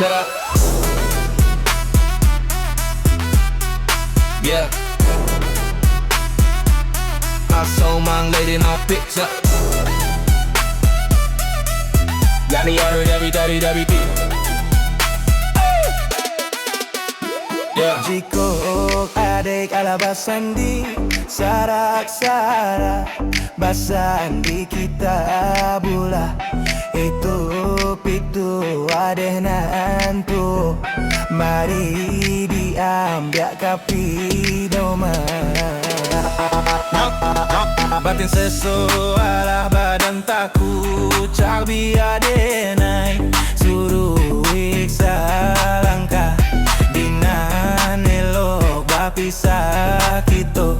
Shut up. Yeah. I saw my lady in our picture. Got me heard everything. Yeah. Jikok adik ala basandi sarak-sarak basandi kita bula itu pitu adeh nantu mari diambil kapi doma batin sesualah badan takut cak biar denai suruh iksa langkah dinan elok bapisah kita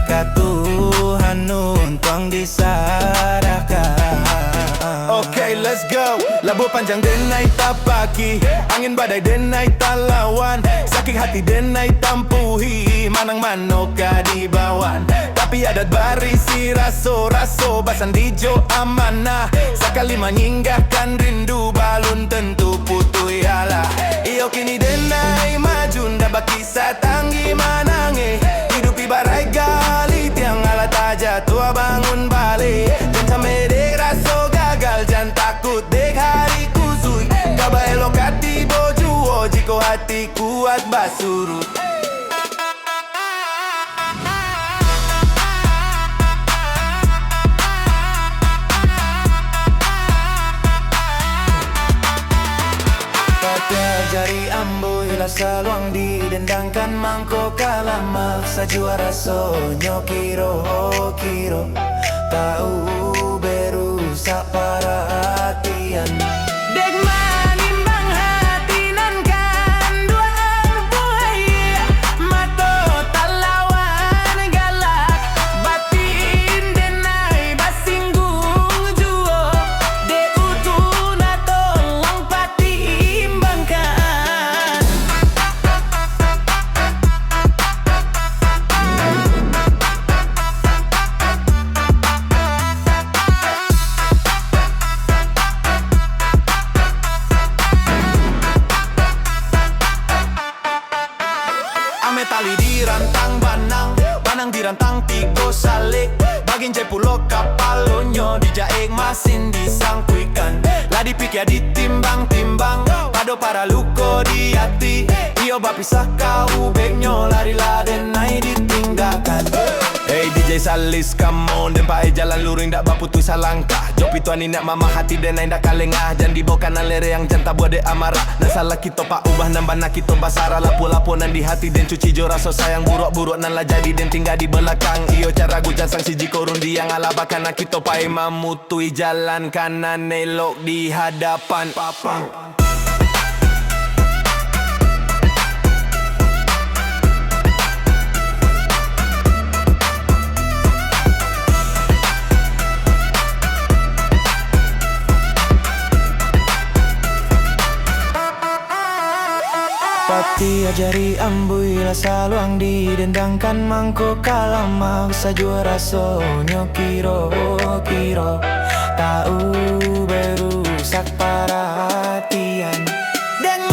katuhan nuntang disadarkan. Okay, let's go. Labu panjang denai tapaki, angin badai denai talawan, sakit hati denai tampuhi, manang manoka di bawan. Tapi adat barisi raso-raso basan dijo amanah, sekali menyinggahkan rindu balun tentu putu ialah. Iyo kini denai maju ndak bakisah tanggi manange, hidup ibarai gali tiang ala taja tua bangun balik. Dan sampai dek raso gagal jangan takut dek hari kusui, kaba elok hati bojuo jiko hati kuat basurut. Jari ambo ila saluang didendangkan mangko kalah maksa juara sonyo kiro tahu berusak perhatian. Dek manimbang hati nan kan dua buaya mato talawan galak batin denai basinggung juo de utuna tolong pati imbangkan. Ame tali dirantang banang dirantang tigo salik, bagin jai pulo kapalonyo dijaek masin disangkuikan, lah dipikir ditimbang-timbang, pado para luko di hati, iyo bapisah kau beknyo lari laden naik ditinggalkan. Hey DJ Salis come on, dan pae jalan luring dak baputu salangkah, jop itu ani nak mama hati dan naik dak kalengah, jangan dibawa kanan lere yang janta buat de amarah, nah salah kita pak ubah nambah nak kita basara lapu-lapu nan di hati dan cuci jo rasa sayang buruk-buruk nan lah jadi dan tinggal di belakang, iyo cara gujan sang siji korun di yang alabakan nak kita pae mamutui jalan kanan elok di hadapan papang. Pati ajari ambui la saluang didendangkan mangko kalah maksa juara sonyo kiro tahu berusak perhatian. Dan